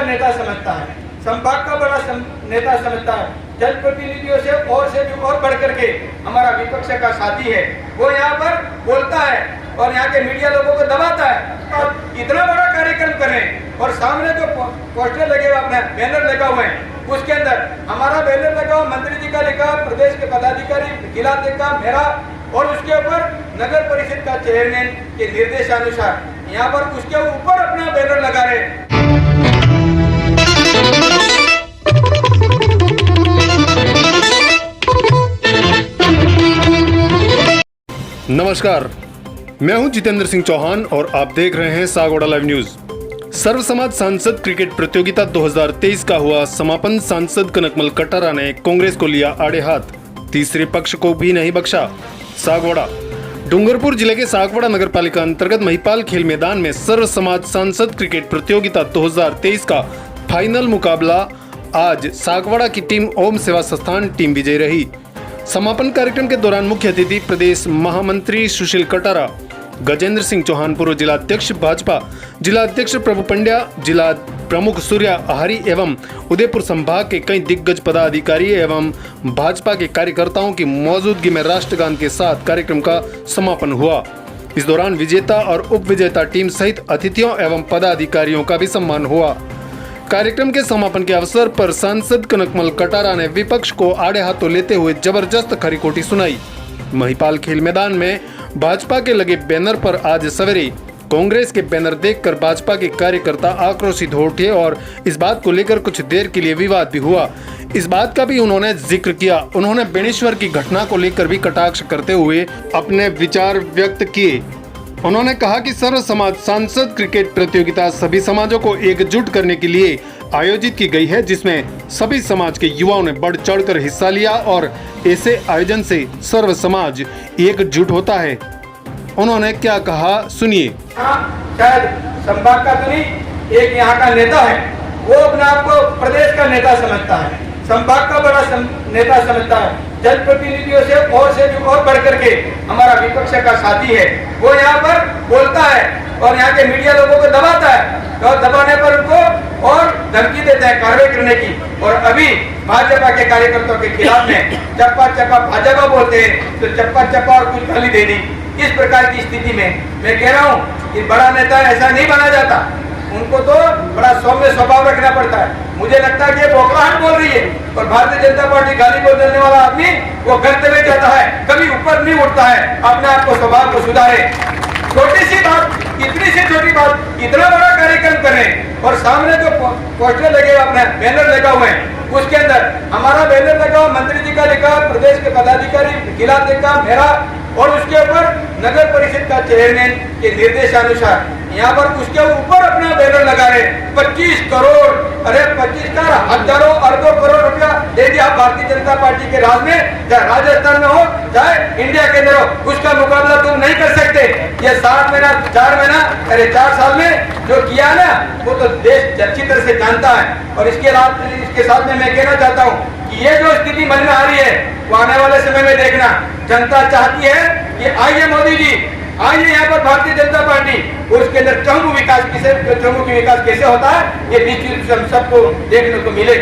का नेता समझता है, संभाग का बड़ा नेता समझता है। जनप्रतिनिधियों से भी और बढ़ करके हमारा विपक्ष का साथी है। वो यहाँ पर बोलता है और यहाँ के मीडिया लोगों को दबाता है। और इतना बड़ा कार्यक्रम करें और सामने जो पोस्टर लगे हुए, अपने बैनर लगा हुए हैं, उसके अंदर हमारा बैनर लगा हुआ, मंत्री जी का लिखा, प्रदेश के पदाधिकारी, जिला का मेरा, और उसके ऊपर नगर परिषद का चेयरमैन के निर्देशानुसार यहाँ पर उसके ऊपर अपना बैनर लगा रहे। नमस्कार, मैं हूं जितेंद्र सिंह चौहान और आप देख रहे हैं सागवाड़ा लाइव न्यूज। सर्व समाज सांसद क्रिकेट प्रतियोगिता 2023 का हुआ समापन। सांसद कनकमल कटारा ने कांग्रेस को लिया आड़े हाथ, तीसरे पक्ष को भी नहीं बख्शा। सागवाड़ा डूंगरपुर जिले के सागवाड़ा नगर पालिका अंतर्गत महिपाल खेल मैदान में सर्व समाज सांसद क्रिकेट प्रतियोगिता 2023 का फाइनल मुकाबला आज सागवाड़ा की टीम ओम सेवा संस्थान टीम विजयी रही। समापन कार्यक्रम के दौरान मुख्य अतिथि प्रदेश महामंत्री सुशील कटारा, गजेंद्र सिंह चौहान पूर्व जिला अध्यक्ष भाजपा, जिला अध्यक्ष प्रभु पंड्या, जिला प्रमुख सूर्या आहारी एवं उदयपुर संभाग के कई दिग्गज पदाधिकारी एवं भाजपा के कार्यकर्ताओं की मौजूदगी में राष्ट्रगान के साथ कार्यक्रम का समापन हुआ। इस दौरान विजेता और उप विजेता टीम सहित अतिथियों एवं पदाधिकारियों का भी सम्मान हुआ। कार्यक्रम के समापन के अवसर पर सांसद कनकमल कटारा ने विपक्ष को आड़े हाथों लेते हुए जबरदस्त खरीकोटी सुनाई। महिपाल खेल मैदान में भाजपा के लगे बैनर पर आज सवेरे कांग्रेस के बैनर देखकर भाजपा के कार्यकर्ता आक्रोशित हो उठे और इस बात को लेकर कुछ देर के लिए विवाद भी हुआ। इस बात का भी उन्होंने जिक्र किया। उन्होंने बेणेश्वर की घटना को लेकर भी कटाक्ष करते हुए अपने विचार व्यक्त किए। उन्होंने कहा कि सर्व समाज सांसद क्रिकेट प्रतियोगिता सभी समाजों को एकजुट करने के लिए आयोजित की गई है, जिसमें सभी समाज के युवाओं ने बढ़ चढ़कर हिस्सा लिया और ऐसे आयोजन से सर्व समाज एकजुट होता है। उन्होंने क्या कहा, सुनिए। शायद संभाग का तो नहीं, एक यहाँ का नेता है, वो अपने आप को प्रदेश का नेता समझता है, संभाग का बड़ा नेता समझता है। जनप्रतिनिधियों से भी और बढ़ करके हमारा विपक्ष का साथी है। वो यहाँ पर बोलता है और यहाँ के मीडिया लोगों को दबाता है और दबाने पर उनको और धमकी देते हैं कार्रवाई करने की। और अभी भाजपा के कार्यकर्ताओं के खिलाफ में चप्पा चप्पा भाजपा बोलते हैं तो चप्पा चप्पा और कुछ गाली दे दी। इस प्रकार की स्थिति में मैं कह रहा हूँ कि बड़ा नेता ऐसा नहीं बना जाता, उनको तो बड़ा सौम्य स्वभाव रखना पड़ता है। मुझे लगता है कि ये बोखलाहट बोल रही है और भारतीय जनता पार्टी गाली बोलने वाला आदमी वो गलत में जाता है, कभी ऊपर नहीं उठता है। अपने आप को स्वभाव को सुधारे। छोटी सी बात, इतनी सी छोटी बात, इतना बड़ा कार्यक्रम करें और सामने जो पोस्टर लगे, अपने बैनर लगा हुए हैं, उसके अंदर हमारा बैनर लगा हुआ, मंत्री जी का लिखा, प्रदेश के पदाधिकारी, जिला का मेरा, और उसके ऊपर नगर परिषद का चेयरमैन के निर्देशानुसार यहाँ पर उसके ऊपर अपना बैनर लगा रहे। 25 करोड़, अरे 25 का हजारों अरबों करोड़ रुपया दे दिया भारतीय जनता पार्टी के राज में, चाहे राजस्थान में हो चाहे इंडिया के अंदर हो, उसका मुकाबला तुम नहीं कर सकते। ये 4 साल में जो किया ना, वो तो देश अच्छी तरह से जानता है। और इसके साथ में मैं कहना चाहता हूँ कि ये जो स्थिति मन में आ रही है, वो आने वाले समय में देखना। जनता चाहती है कि आइए मोदी जी, आइए यहाँ पर भारतीय जनता पार्टी, उसके अंदर चहुमुखी विकास कैसे होता है, ये निश्चित हम सबको देखने को मिले।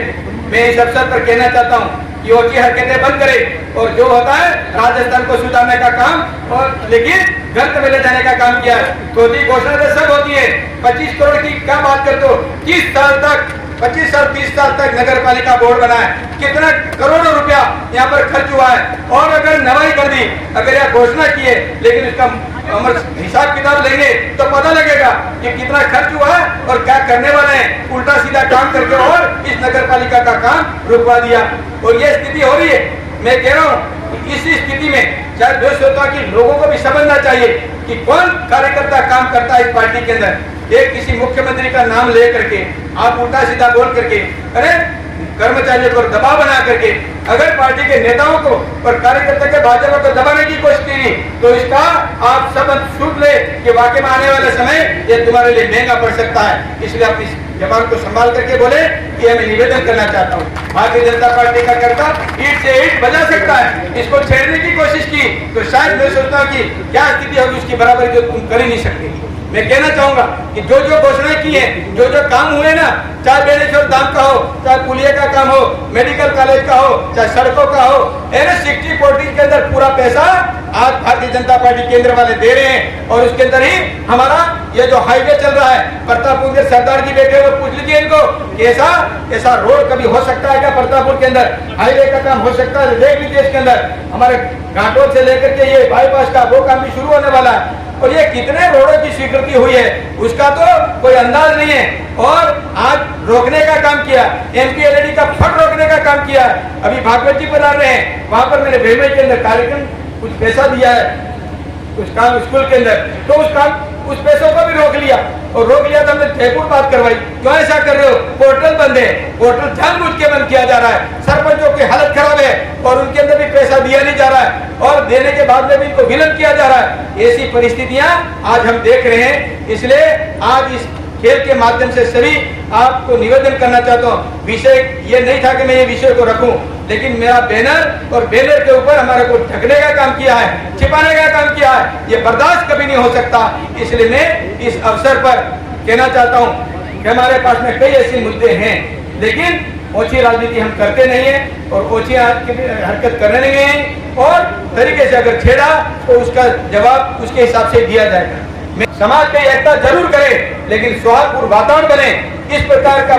मैं इस अवसर पर कहना चाहता हूँ कि वो की हरकतें बंद करे और जो होता है राजस्थान को सुधारने का काम, और लेकिन गलत में ले जाने का काम किया है। तो घोषणा तो सब होती है, 25 करोड़ की क्या बात करते हो? 30 साल तक नगर पालिका बोर्ड बना है, कितना करोड़ों रुपया यहाँ पर खर्च हुआ है। और अगर नवाई कर दी, अगर यह घोषणा की है, लेकिन इसका हिसाब किताब लेंगे तो पता लगेगा कि कितना खर्च हुआ है और क्या करने वाले हैं। उल्टा सीधा काम करके और इस नगर पालिका का काम रुकवा दिया और ये स्थिति हो रही है। मैं कह रहा हूँ इस स्थिति में शायद दोष होता कि लोगों को भी समझना चाहिए कि कौन कार्यकर्ता काम करता है इस पार्टी के अंदर। एक किसी मुख्यमंत्री का नाम ले करके आप उल्टा सीधा बोल करके, अरे कर्मचारियों को दबाव बना करके अगर पार्टी के नेताओं को और कार्यकर्ता के भाजपा को दबाने की कोशिश की, तो इसका आप सब सुन ले कि वाकई में आने वाले समय ये तुम्हारे लिए महंगा पड़ सकता है। इसलिए अपनी जबान को संभाल करके बोले कि मैं निवेदन करना चाहता हूँ, भारतीय जनता पार्टी का कर्ता ईट से ईट बजा सकता है। इसको छेड़ने की कोशिश की तो शायद मैं सोचता हूँ कि क्या स्थिति होगी उसकी बराबरी जो तुम कर ही नहीं सकते। मैं कहना चाहूंगा कि जो जो घोषणाएं की है, जो जो काम हुए ना, चाहे बेनेश्वर धाम का हो, चाहे पुलिया का काम हो, मेडिकल कॉलेज का हो, चाहे सड़कों का हो, NH-60 14 के अंदर पूरा पैसा आज भारतीय जनता पार्टी केंद्र वाले दे रहे हैं। और उसके अंदर ही हमारा ये जो हाईवे चल रहा है, प्रतापपुर के सरदार जी बैठे हुए, पूछ लीजिए इनको कि ऐसा रोड कभी हो सकता है क्या? प्रतापपुर के अंदर हाईवे का काम हो सकता है? देख लीजिए इसके अंदर हमारे घाटोल से लेकर के ये बाईपास का वो काम भी शुरू होने वाला है। और ये कितने रोडों की स्वीकृति हुई है उसका तो कोई अंदाज नहीं है। और आज रोकने का काम किया, MPLAD का फंड रोकने का काम किया। अभी भागवत जी बता रहे हैं, वहां पर मैंने भेमई के अंदर कार्यक्रम कुछ पैसा दिया है उस काम स्कूल के अंदर, तो उस पैसों को भी रोक लिया। और रोक लिया तो हमने जयपुर बात करवाई, क्यों ऐसा कर रहे हो? पोर्टल बंद है, पोर्टल जानबूझ के बंद किया जा रहा है। सरपंचों की हालत खराब है और उनके अंदर भी पैसा दिया नहीं जा रहा है और देने के बाद में भी इनको विलंब किया जा रहा है। ऐसी परिस्थितियां आज हम देख रहे हैं। इसलिए आज इस खेल के माध्यम से सभी आपको निवेदन करना चाहता हूँ। विषय ये नहीं था कि मैं ये विषय को रखूं, लेकिन मेरा बैनर और बैनर के ऊपर हमारे को ढकने का काम किया है, छिपाने का काम किया है, ये बर्दाश्त कभी नहीं हो सकता। इसलिए मैं इस अवसर पर कहना चाहता हूँ कि हमारे पास में कई ऐसे मुद्दे हैं, लेकिन ओछी राजनीति हम करते नहीं है और ओछी हरकत करने नहीं है। और तरीके से अगर छेड़ा तो उसका जवाब उसके हिसाब से दिया जाएगा। समाज की एकता जरूर करे, लेकिन सौहार्दपूर्ण वातावरण बने, इस प्रकार का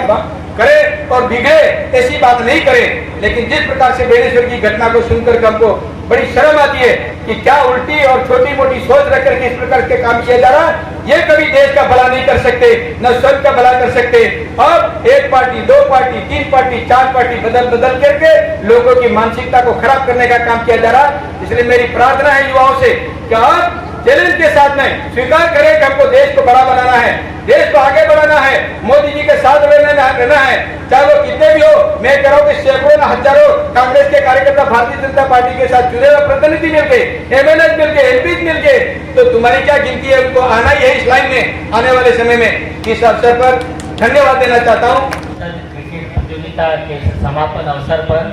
करे और बिगड़े ऐसी बात नहीं करे। लेकिन जिस प्रकार से बेनेश्वर की घटना को सुनकर हमको बड़ी शर्म आती है कि क्या उल्टी और छोटी मोटी सोच रखकर के इस प्रकार के काम किया जा रहा है। ये कभी देश का भला नहीं कर सकते, न स्वयं का भला कर सकते। अब एक पार्टी, दो पार्टी, तीन पार्टी, चार पार्टी बदल करके लोगों की मानसिकता को खराब करने का काम किया जा रहा है। इसलिए मेरी प्रार्थना है युवाओं से कि आप चैलेंज के साथ में स्वीकार करें कि हमको देश को बड़ा बनाना है, देश को आगे बढ़ाना है, मोदी जी के साथ रहना है, चाहे वो कितने भी हो। मैं कह रहा हूँ कि सैकड़ों न हजारों कांग्रेस के कार्यकर्ता भारतीय जनता पार्टी के साथ जुड़े हुए प्रतिनिधि मिल गए, MLA मिल गए, MP मिल गए, तो तुम्हारी क्या गिनती है? उनको आना ही है इस लाइन में आने वाले समय में। इस अवसर पर धन्यवाद देना चाहता हूँ। क्रिकेट प्रतियोगिता के समापन अवसर पर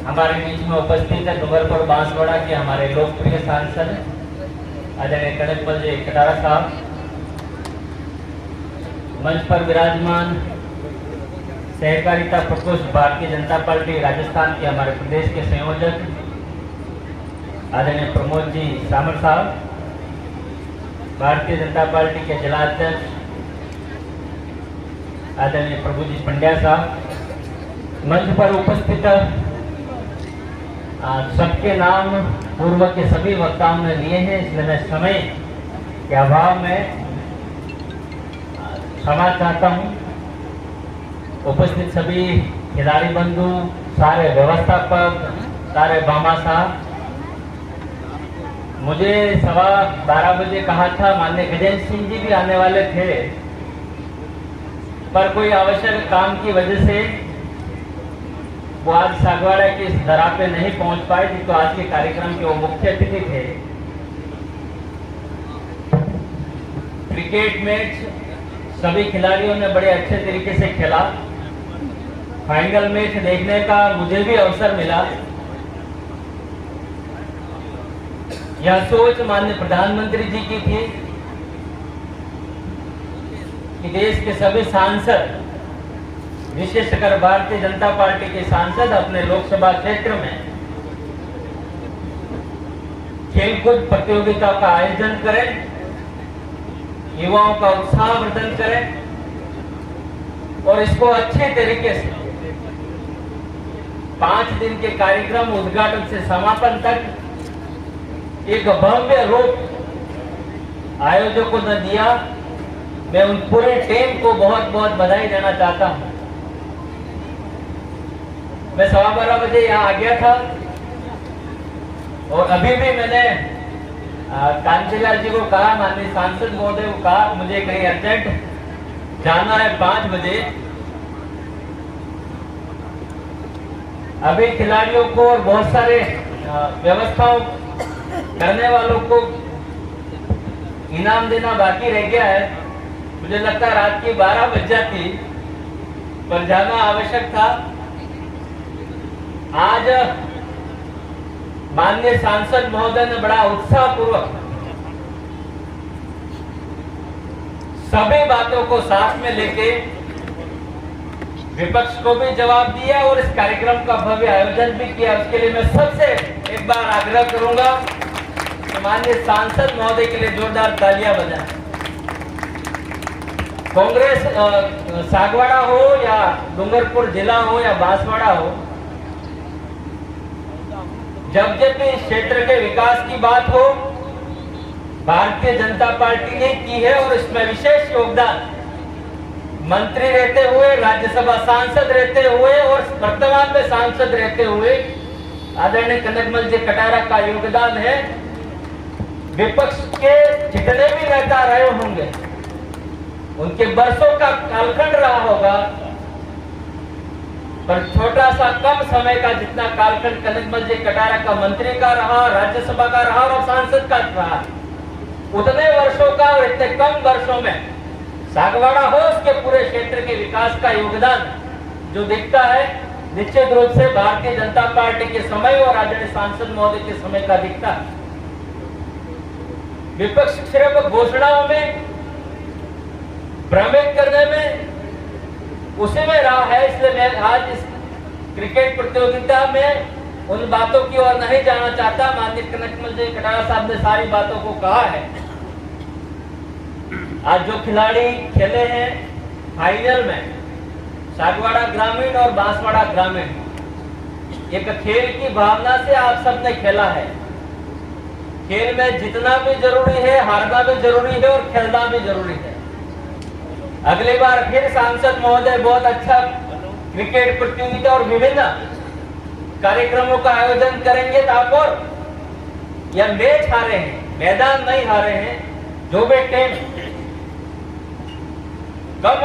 हमारे बीच में उपस्थित है डूंगरपुर बांसवाड़ा के हमारे लोकप्रिय सांसद आदरणीय कनकमल जी कटारा साहब, मंच पर विराजमान सहकारिता प्रकोष्ठ भारतीय जनता पार्टी राजस्थान के हमारे प्रदेश के संयोजक आदरणीय प्रमोद जी सामर साहब, भारतीय जनता पार्टी के जिलाध्यक्ष आदरणीय प्रभुजी पंड्या साहब, मंच पर उपस्थित सबके नाम पूर्व के सभी वक्ताओं ने लिए हैं, इसलिए मैं समय के अभाव में क्षमा चाहता हूं। उपस्थित सभी खिलाड़ी बंधु, सारे व्यवस्थापक, सारे बामा साहब, मुझे 12:15 बजे कहा था, माननीय गजेंद्र सिंह जी भी आने वाले थे, पर कोई आवश्यक काम की वजह से वो आज सागवाड़ा की इस धरा पे नहीं पहुंच पाए, जिसको आज के कार्यक्रम के वो मुख्य अतिथि थे। क्रिकेट मैच सभी खिलाड़ियों ने बड़े अच्छे तरीके से खेला। फाइनल मैच देखने का मुझे भी अवसर मिला। यह सोच माननीय प्रधानमंत्री जी की थी कि देश के सभी सांसद, विशेषकर भारतीय जनता पार्टी के सांसद, अपने लोकसभा क्षेत्र में खेलकूद प्रतियोगिताओं का आयोजन करें, युवाओं का उत्साहवर्धन करें और इसको अच्छे तरीके से 5 दिन के कार्यक्रम उद्घाटन से समापन तक एक भव्य रूप आयोजकों ने दिया। मैं उन पूरे टीम को बहुत बहुत बधाई देना चाहता हूं। मैं 12:15 बजे यहाँ आ गया था और अभी भी मैंने कांचीलाल जी को कहा, माननीय सांसद महोदय को कहा, मुझे कहीं अर्जेंट जाना है 5 बजे। अभी खिलाड़ियों को और बहुत सारे व्यवस्थाओं करने वालों को इनाम देना बाकी रह गया है। मुझे लगता है रात की 12 बज जाती, पर जाना आवश्यक था। आज माननीय सांसद महोदय ने बड़ा उत्साहपूर्वक सभी बातों को साथ में लेके विपक्ष को भी जवाब दिया और इस कार्यक्रम का भव्य आयोजन भी किया। उसके लिए मैं सबसे एक बार आग्रह करूंगा कि माननीय सांसद महोदय के लिए जोरदार तालियां बजाएं। कांग्रेस सागवाड़ा हो या डूंगरपुर जिला हो या बांसवाड़ा हो, जब जब भी इस क्षेत्र के विकास की बात हो, भारतीय जनता पार्टी ने की है और इसमें विशेष योगदान मंत्री रहते हुए, राज्यसभा सांसद रहते हुए और वर्तमान में सांसद रहते हुए आदरणीय कनकमल जी कटारा का योगदान है। विपक्ष के जितने भी नेता रहे होंगे, उनके बरसों का कालखंड रहा होगा, पर छोटा सा कम समय का जितना कालखंड कनकमल जी कटारा का मंत्री का रहा, राज्यसभा का रहा और सांसद का रहा, उतने वर्षों का और इतने कम वर्षों में सागवाड़ा हो उसके पूरे क्षेत्र के विकास का योगदान जो दिखता है, निश्चित रूप से भारतीय जनता पार्टी के समय और आदरणीय सांसद महोदय के समय का दिखता है। विपक्ष सिर्फ घोषणाओं में, भ्रमित करने में, उसी में रहा है। इसलिए मैं आज इस क्रिकेट प्रतियोगिता में उन बातों की ओर नहीं जाना चाहता। माननीय कनकमल जी कटारा साहब ने सारी बातों को कहा है। आज जो खिलाड़ी खेले हैं फाइनल में, सागवाड़ा ग्रामीण और बांसवाड़ा ग्रामीण, एक खेल की भावना से आप सबने खेला है। खेल में जीतना भी जरूरी है, हारना भी जरूरी है और खेलना भी जरूरी है। अगली बार फिर सांसद महोदय बहुत अच्छा क्रिकेट प्रतियोगिता और विभिन्न कार्यक्रमों का आयोजन करेंगे तो आप और यह मैच हारे हैं, मैदान नहीं हारे हैं। जो भी टीम कम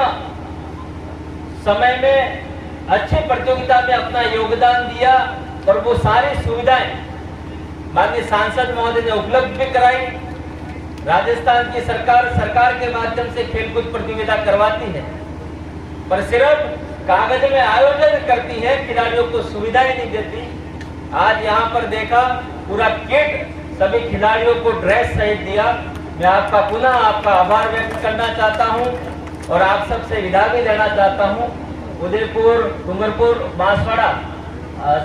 समय में अच्छी प्रतियोगिता में अपना योगदान दिया और वो सारी सुविधाएं माननीय सांसद महोदय ने उपलब्ध भी कराई। राजस्थान की सरकार के माध्यम से खेलकूद प्रतियोगिता करवाती है, पर सिर्फ कागज में आयोजन करती है, खिलाड़ियों को सुविधाएं नहीं देती। आज यहाँ पर देखा पूरा किट सभी खिलाड़ियों को ड्रेस सहित दिया। मैं आपका पुनः आपका आभार व्यक्त करना चाहता हूँ और आप सबसे विदा भी लेना चाहता हूँ। उदयपुर, डूंगरपुर, बांसवाड़ा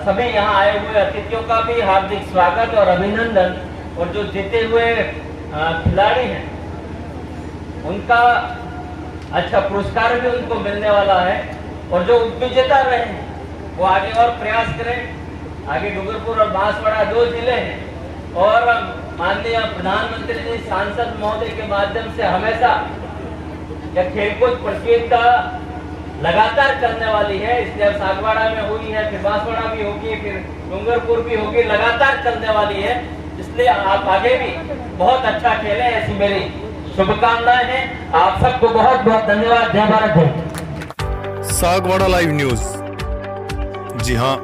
सभी यहाँ आए हुए अतिथियों का भी हार्दिक स्वागत और अभिनंदन। और जो जीते हुए खिलाड़ी हैं उनका अच्छा पुरस्कार भी उनको मिलने वाला है। और जो उपविजेता रहे हैं वो आगे और प्रयास करें। आगे डूंगरपुर और बांसवाड़ा 2 जिले हैं और माननीय प्रधानमंत्री जी सांसद महोदय के माध्यम से हमेशा यह खेलकूद प्रतियोगिता लगातार चलने वाली है। इसलिए अब सागवाड़ा में हुई है, फिर बांसवाड़ा भी होगी, फिर डूंगरपुर भी होगी, लगातार चलने वाली है। इसलिए आप आगे भी बहुत अच्छा खेलें, ऐसी मेरी शुभकामनाएं हैं। आप सबको बहुत बहुत धन्यवाद। जय भारत जय। Sagwara live news. जी हाँ,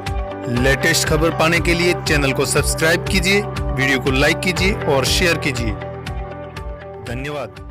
लेटेस्ट खबर पाने के लिए चैनल को सब्सक्राइब कीजिए, वीडियो को लाइक कीजिए और शेयर कीजिए। धन्यवाद।